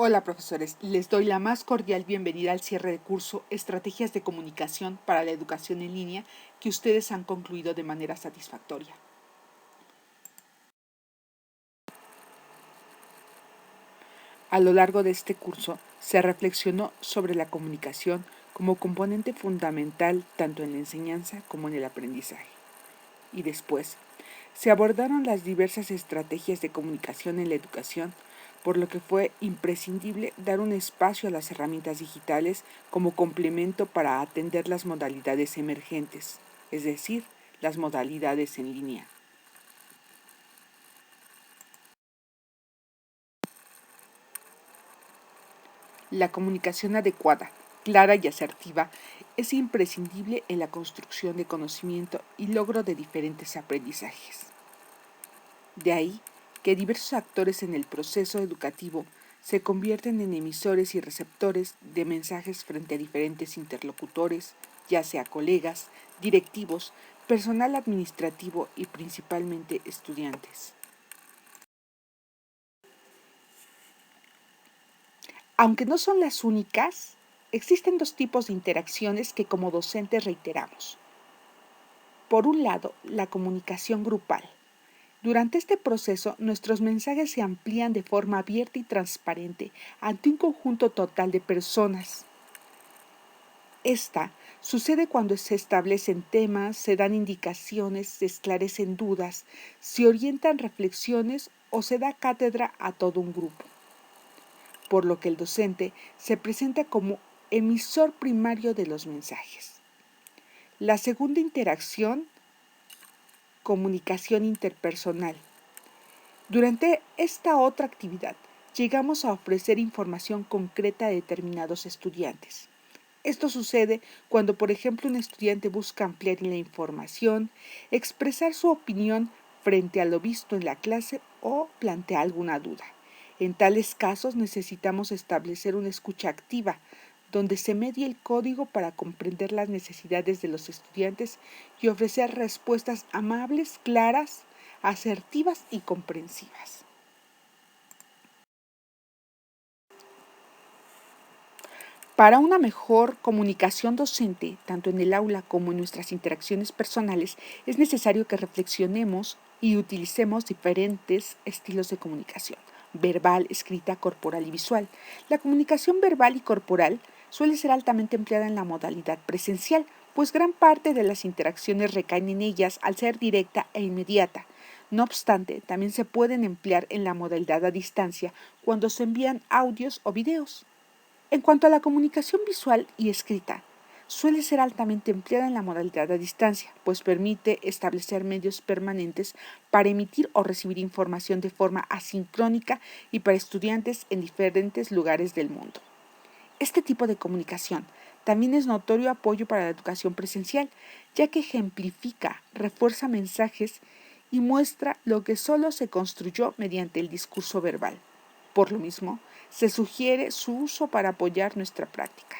Hola profesores, les doy la más cordial bienvenida al cierre de curso Estrategias de Comunicación para la Educación en Línea que ustedes han concluido de manera satisfactoria. A lo largo de este curso se reflexionó sobre la comunicación como componente fundamental tanto en la enseñanza como en el aprendizaje. Y después se abordaron las diversas estrategias de comunicación en la educación, por lo que fue imprescindible dar un espacio a las herramientas digitales como complemento para atender las modalidades emergentes, es decir, las modalidades en línea. La comunicación adecuada, clara y asertiva es imprescindible en la construcción de conocimiento y logro de diferentes aprendizajes. De ahí que diversos actores en el proceso educativo se convierten en emisores y receptores de mensajes frente a diferentes interlocutores, ya sea colegas, directivos, personal administrativo y principalmente estudiantes. Aunque no son las únicas, existen dos tipos de interacciones que como docentes reiteramos. Por un lado, la comunicación grupal. Durante este proceso, nuestros mensajes se amplían de forma abierta y transparente ante un conjunto total de personas. Esta sucede cuando se establecen temas, se dan indicaciones, se esclarecen dudas, se orientan reflexiones o se da cátedra a todo un grupo, por lo que el docente se presenta como emisor primario de los mensajes. La segunda interacción, comunicación interpersonal. Durante esta otra actividad, llegamos a ofrecer información concreta a determinados estudiantes. Esto sucede cuando, por ejemplo, un estudiante busca ampliar la información, expresar su opinión frente a lo visto en la clase o plantea alguna duda. En tales casos necesitamos establecer una escucha activa, donde se medie el código para comprender las necesidades de los estudiantes y ofrecer respuestas amables, claras, asertivas y comprensivas. Para una mejor comunicación docente, tanto en el aula como en nuestras interacciones personales, es necesario que reflexionemos y utilicemos diferentes estilos de comunicación: verbal, escrita, corporal y visual. La comunicación verbal y corporal suele ser altamente empleada en la modalidad presencial, pues gran parte de las interacciones recaen en ellas al ser directa e inmediata. No obstante, también se pueden emplear en la modalidad a distancia cuando se envían audios o videos. En cuanto a la comunicación visual y escrita, suele ser altamente empleada en la modalidad a distancia, pues permite establecer medios permanentes para emitir o recibir información de forma asincrónica y para estudiantes en diferentes lugares del mundo. Este tipo de comunicación también es notorio apoyo para la educación presencial, ya que ejemplifica, refuerza mensajes y muestra lo que solo se construyó mediante el discurso verbal. Por lo mismo, se sugiere su uso para apoyar nuestra práctica.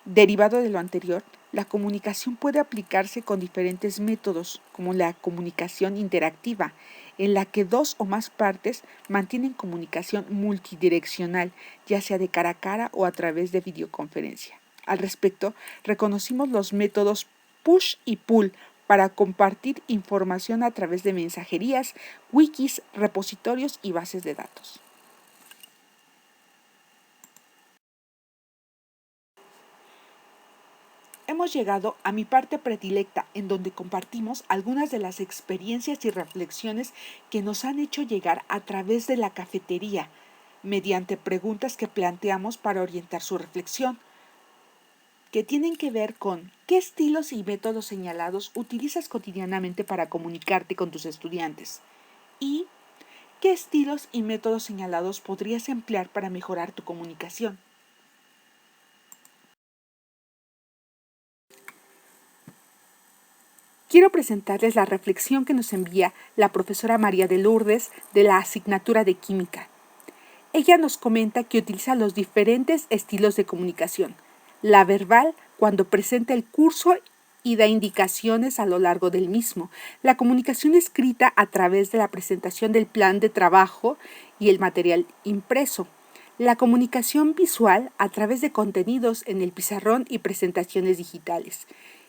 Derivado de lo anterior, la comunicación puede aplicarse con diferentes métodos, como la comunicación interactiva, en la que dos o más partes mantienen comunicación multidireccional, ya sea de cara a cara o a través de videoconferencia. Al respecto, reconocimos los métodos push y pull para compartir información a través de mensajerías, wikis, repositorios y bases de datos. Hemos llegado a mi parte predilecta, en donde compartimos algunas de las experiencias y reflexiones que nos han hecho llegar a través de la cafetería, mediante preguntas que planteamos para orientar su reflexión, que tienen que ver con qué estilos y métodos señalados utilizas cotidianamente para comunicarte con tus estudiantes y qué estilos y métodos señalados podrías emplear para mejorar tu comunicación. Quiero presentarles la reflexión que nos envía la profesora María de Lourdes de la asignatura de Química. Ella nos comenta que utiliza los diferentes estilos de comunicación: la verbal, cuando presenta el curso y da indicaciones a lo largo del mismo; la comunicación escrita, a través de la presentación del plan de trabajo y el material impreso; La comunicación visual a través de contenidos en el pizarrón y presentaciones digitales.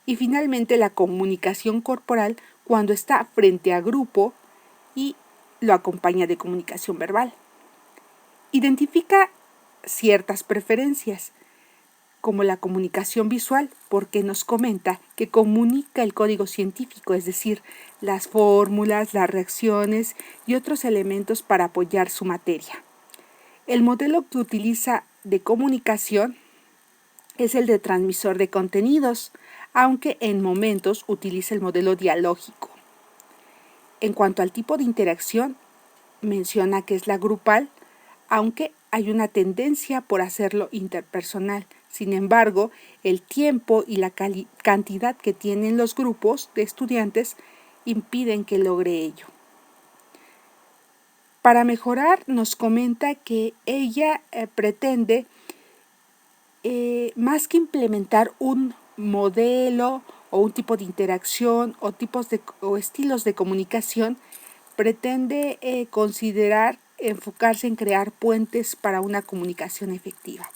Y finalmente la comunicación corporal cuando está frente a grupo y lo acompaña de comunicación verbal. Identifica ciertas preferencias, como la comunicación visual, porque nos comenta que comunica el código científico, es decir, las fórmulas, las reacciones y otros elementos para apoyar su materia. El modelo que utiliza de comunicación es el de transmisor de contenidos, aunque en momentos utiliza el modelo dialógico. En cuanto al tipo de interacción, menciona que es la grupal, aunque hay una tendencia por hacerlo interpersonal. Sin embargo, el tiempo y la cantidad que tienen los grupos de estudiantes impiden que logre ello. Para mejorar, nos comenta que ella pretende, más que implementar un modelo o un tipo de interacción o estilos de comunicación, pretende considerar enfocarse en crear puentes para una comunicación efectiva.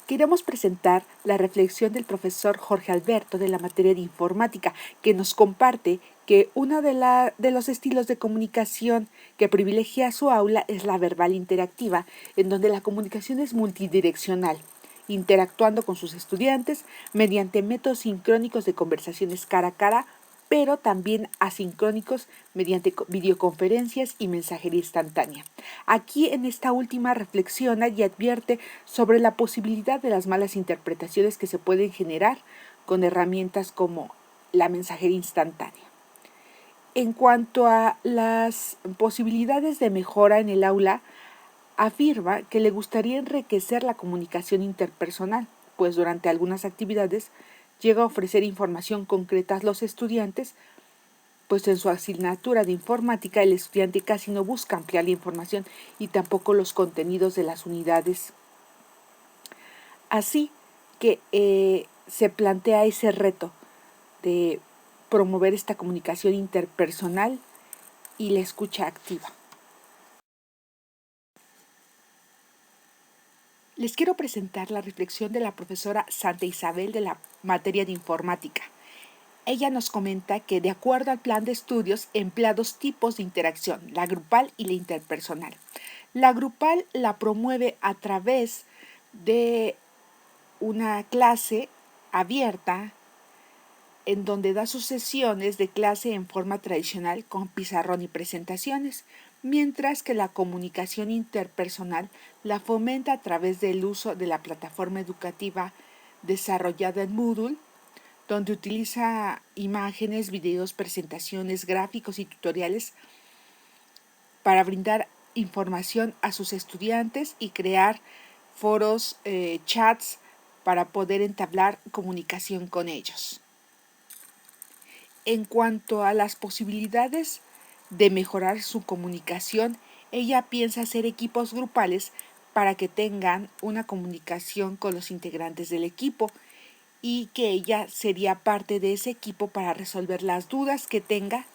Queremos presentar la reflexión del profesor Jorge Alberto de la materia de informática, que nos comparte que uno de los estilos de comunicación que privilegia su aula es la verbal interactiva, en donde la comunicación es multidireccional, interactuando con sus estudiantes mediante métodos sincrónicos de conversaciones cara a cara, pero también asincrónicos mediante videoconferencias y mensajería instantánea. Aquí en esta última reflexiona y advierte sobre la posibilidad de las malas interpretaciones que se pueden generar con herramientas como la mensajería instantánea. En cuanto a las posibilidades de mejora en el aula, afirma que le gustaría enriquecer la comunicación interpersonal, pues durante algunas actividades llega a ofrecer información concreta a los estudiantes, pues en su asignatura de informática el estudiante casi no busca ampliar la información y tampoco los contenidos de las unidades. Así que se plantea ese reto de promover esta comunicación interpersonal y la escucha activa. Les quiero presentar la reflexión de la profesora Santa Isabel de la materia de informática. Ella nos comenta que de acuerdo al plan de estudios emplea dos tipos de interacción, la grupal y la interpersonal. La grupal la promueve a través de una clase abierta en donde da sus sesiones de clase en forma tradicional con pizarrón y presentaciones, mientras que la comunicación interpersonal la fomenta a través del uso de la plataforma educativa desarrollada en Moodle, donde utiliza imágenes, videos, presentaciones, gráficos y tutoriales para brindar información a sus estudiantes y crear foros, chats para poder entablar comunicación con ellos. En cuanto a las posibilidades de mejorar su comunicación, ella piensa hacer equipos grupales para que tengan una comunicación con los integrantes del equipo y que ella sería parte de ese equipo para resolver las dudas que tenga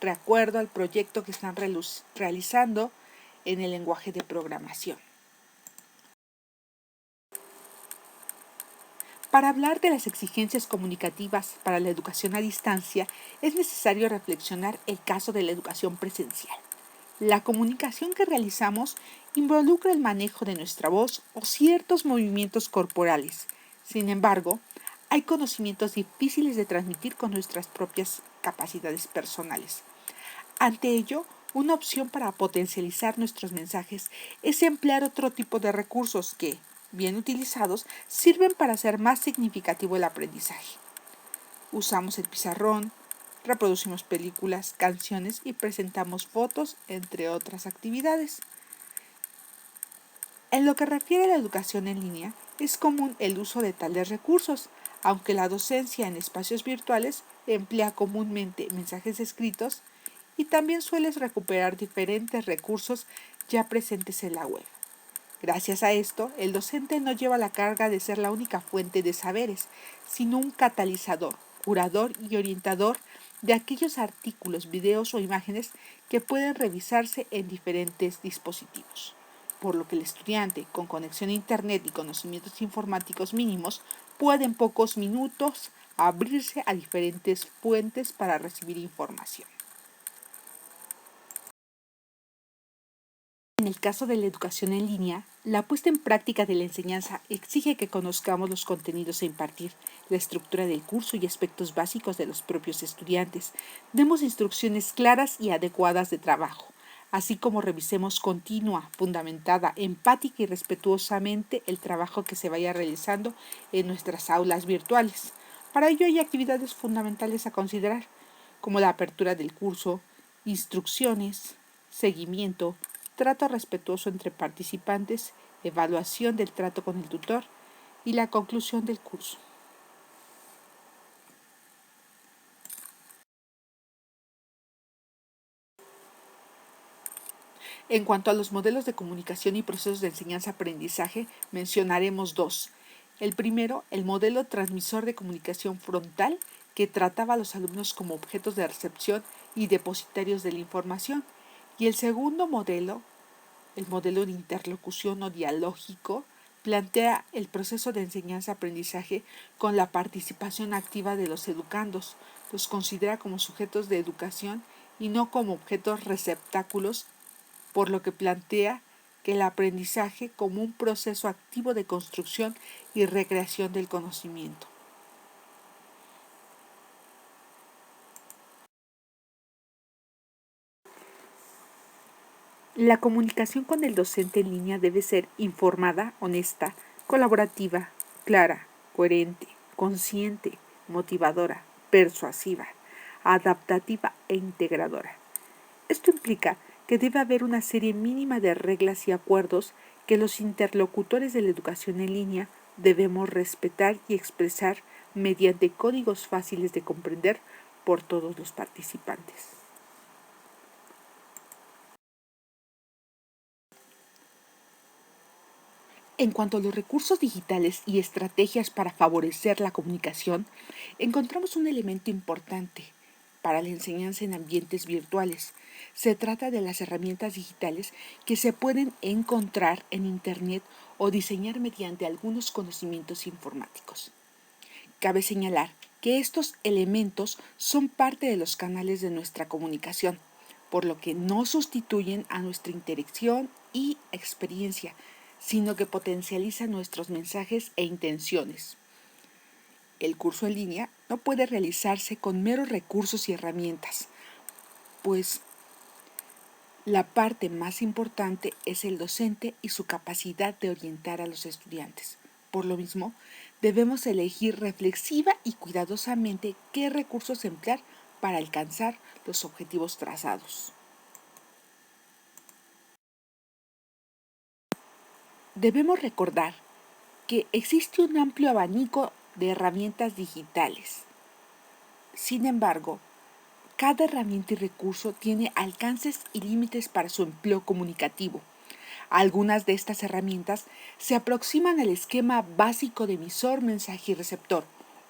de acuerdo al proyecto que están realizando en el lenguaje de programación. Para hablar de las exigencias comunicativas para la educación a distancia, es necesario reflexionar el caso de la educación presencial. La comunicación que realizamos involucra el manejo de nuestra voz o ciertos movimientos corporales. Sin embargo, hay conocimientos difíciles de transmitir con nuestras propias capacidades personales. Ante ello, una opción para potencializar nuestros mensajes es emplear otro tipo de recursos que, bien utilizados, sirven para hacer más significativo el aprendizaje. Usamos el pizarrón, reproducimos películas, canciones y presentamos fotos, entre otras actividades. En lo que refiere a la educación en línea, es común el uso de tales recursos, aunque la docencia en espacios virtuales emplea comúnmente mensajes escritos y también sueles recuperar diferentes recursos ya presentes en la web. Gracias a esto, el docente no lleva la carga de ser la única fuente de saberes, sino un catalizador curador y orientador de aquellos artículos, videos o imágenes que pueden revisarse en diferentes dispositivos, por lo que el estudiante con conexión a Internet y conocimientos informáticos mínimos puede en pocos minutos abrirse a diferentes fuentes para recibir información. En el caso de la educación en línea, la puesta en práctica de la enseñanza exige que conozcamos los contenidos a impartir, la estructura del curso y aspectos básicos de los propios estudiantes. Demos instrucciones claras y adecuadas de trabajo, así como revisemos continua, fundamentada, empática y respetuosamente el trabajo que se vaya realizando en nuestras aulas virtuales. Para ello hay actividades fundamentales a considerar, como la apertura del curso, instrucciones, seguimiento, trato respetuoso entre participantes, evaluación del trato con el tutor y la conclusión del curso. En cuanto a los modelos de comunicación y procesos de enseñanza-aprendizaje, mencionaremos dos. El primero, el modelo transmisor de comunicación frontal, que trataba a los alumnos como objetos de recepción y depositarios de la información. Y el segundo modelo, el modelo de interlocución o dialógico, plantea el proceso de enseñanza-aprendizaje con la participación activa de los educandos. Los considera como sujetos de educación y no como objetos receptáculos, por lo que plantea que el aprendizaje como un proceso activo de construcción y recreación del conocimiento. La comunicación con el docente en línea debe ser informada, honesta, colaborativa, clara, coherente, consciente, motivadora, persuasiva, adaptativa e integradora. Esto implica que debe haber una serie mínima de reglas y acuerdos que los interlocutores de la educación en línea debemos respetar y expresar mediante códigos fáciles de comprender por todos los participantes. En cuanto a los recursos digitales y estrategias para favorecer la comunicación, encontramos un elemento importante para la enseñanza en ambientes virtuales. Se trata de las herramientas digitales que se pueden encontrar en Internet o diseñar mediante algunos conocimientos informáticos. Cabe señalar que estos elementos son parte de los canales de nuestra comunicación, por lo que no sustituyen a nuestra interacción y experiencia, sino que potencializan nuestros mensajes e intenciones. El curso en línea no puede realizarse con meros recursos y herramientas, pues la parte más importante es el docente y su capacidad de orientar a los estudiantes. Por lo mismo, debemos elegir reflexiva y cuidadosamente qué recursos emplear para alcanzar los objetivos trazados. Debemos recordar que existe un amplio abanico de herramientas digitales. Sin embargo, cada herramienta y recurso tiene alcances y límites para su empleo comunicativo. Algunas de estas herramientas se aproximan al esquema básico de emisor, mensaje y receptor.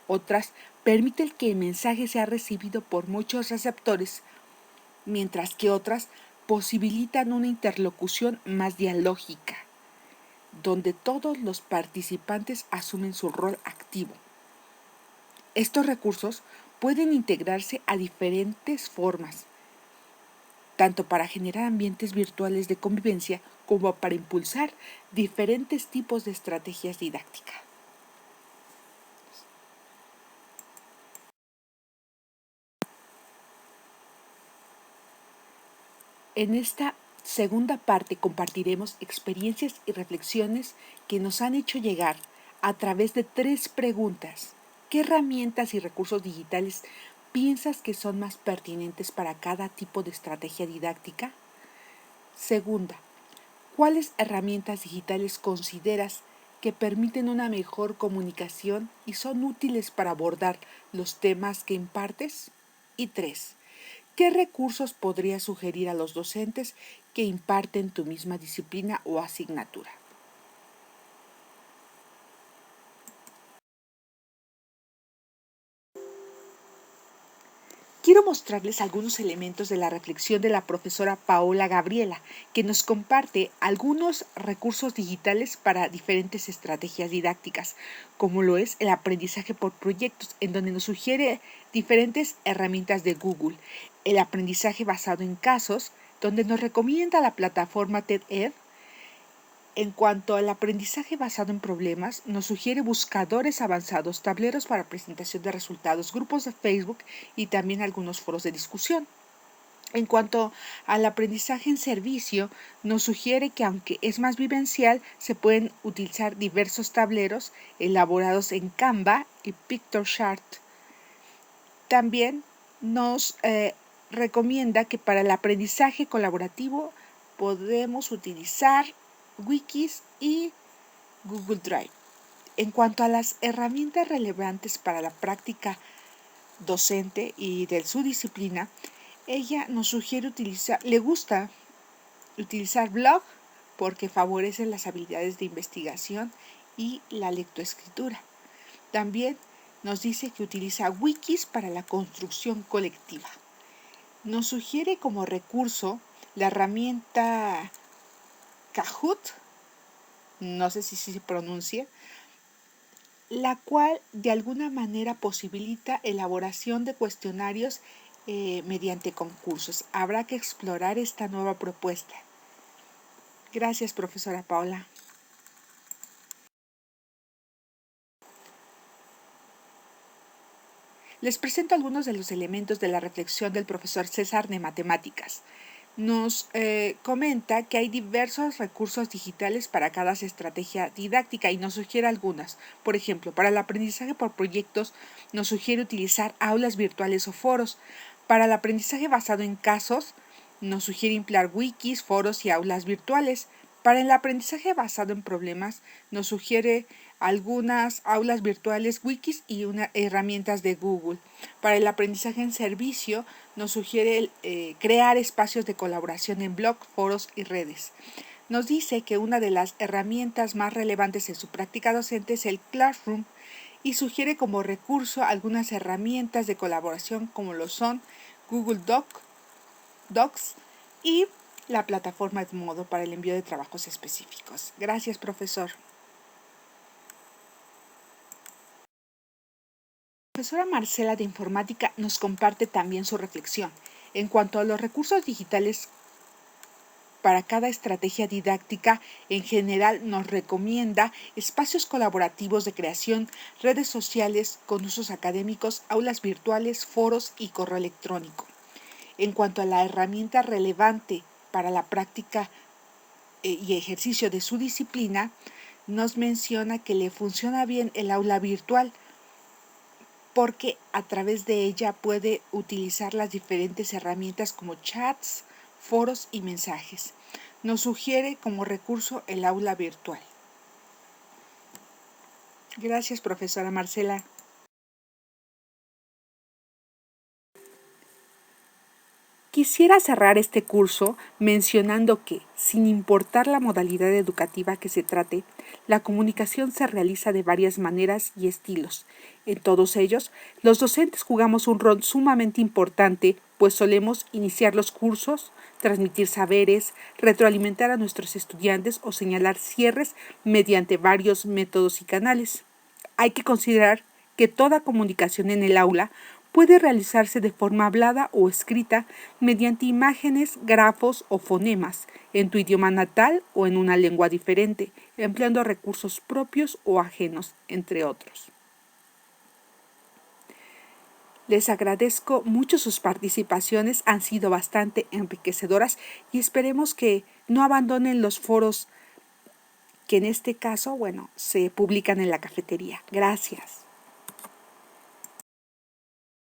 Otras permiten que el mensaje sea recibido por muchos receptores, mientras que otras posibilitan una interlocución más dialógica, donde todos los participantes asumen su rol activo. Estos recursos pueden integrarse a diferentes formas, tanto para generar ambientes virtuales de convivencia como para impulsar diferentes tipos de estrategias didácticas. En esta segunda parte compartiremos experiencias y reflexiones que nos han hecho llegar a través de 3 preguntas. ¿Qué herramientas y recursos digitales piensas que son más pertinentes para cada tipo de estrategia didáctica? Segunda, ¿cuáles herramientas digitales consideras que permiten una mejor comunicación y son útiles para abordar los temas que impartes? Y 3, ¿qué recursos podrías sugerir a los docentes que imparten tu misma disciplina o asignatura? Quiero mostrarles algunos elementos de la reflexión de la profesora Paola Gabriela, que nos comparte algunos recursos digitales para diferentes estrategias didácticas, como lo es el aprendizaje por proyectos, en donde nos sugiere diferentes herramientas de Google, el aprendizaje basado en casos, donde nos recomienda la plataforma TED-Ed. En cuanto al aprendizaje basado en problemas, nos sugiere buscadores avanzados, tableros para presentación de resultados, grupos de Facebook y también algunos foros de discusión. En cuanto al aprendizaje en servicio, nos sugiere que aunque es más vivencial, se pueden utilizar diversos tableros elaborados en Canva y Pictochart. También nos recomienda que para el aprendizaje colaborativo podemos utilizar Wikis y Google Drive. En cuanto a las herramientas relevantes para la práctica docente y de su disciplina, ella nos sugiere le gusta utilizar blog porque favorece las habilidades de investigación y la lectoescritura. También nos dice que utiliza wikis para la construcción colectiva. Nos sugiere como recurso la herramienta Kahoot, no sé si se pronuncia, la cual de alguna manera posibilita elaboración de cuestionarios mediante concursos. Habrá que explorar esta nueva propuesta. Gracias, profesora Paola. Les presento algunos de los elementos de la reflexión del profesor César de Matemáticas. Nos comenta que hay diversos recursos digitales para cada estrategia didáctica y nos sugiere algunas. Por ejemplo, para el aprendizaje por proyectos nos sugiere utilizar aulas virtuales o foros. Para el aprendizaje basado en casos nos sugiere emplear wikis, foros y aulas virtuales. Para el aprendizaje basado en problemas nos sugiere algunas aulas virtuales, wikis y herramientas de Google. Para el aprendizaje en servicio nos sugiere crear espacios de colaboración en blog, foros y redes. Nos dice que una de las herramientas más relevantes en su práctica docente es el Classroom y sugiere como recurso algunas herramientas de colaboración como lo son Google Docs y la plataforma Edmodo para el envío de trabajos específicos. Gracias, profesor. La profesora Marcela de Informática nos comparte también su reflexión. En cuanto a los recursos digitales para cada estrategia didáctica, en general nos recomienda espacios colaborativos de creación, redes sociales con usos académicos, aulas virtuales, foros y correo electrónico. En cuanto a la herramienta relevante para la práctica y ejercicio de su disciplina, nos menciona que le funciona bien el aula virtual porque a través de ella puede utilizar las diferentes herramientas como chats, foros y mensajes. Nos sugiere como recurso el aula virtual. Gracias, profesora Marcela. Quisiera cerrar este curso mencionando que, sin importar la modalidad educativa que se trate, la comunicación se realiza de varias maneras y estilos. En todos ellos, los docentes jugamos un rol sumamente importante, pues solemos iniciar los cursos, transmitir saberes, retroalimentar a nuestros estudiantes o señalar cierres mediante varios métodos y canales. Hay que considerar que toda comunicación en el aula puede realizarse de forma hablada o escrita mediante imágenes, grafos o fonemas, en tu idioma natal o en una lengua diferente, empleando recursos propios o ajenos, entre otros. Les agradezco mucho sus participaciones, han sido bastante enriquecedoras y esperemos que no abandonen los foros que en este caso, se publican en la cafetería. Gracias.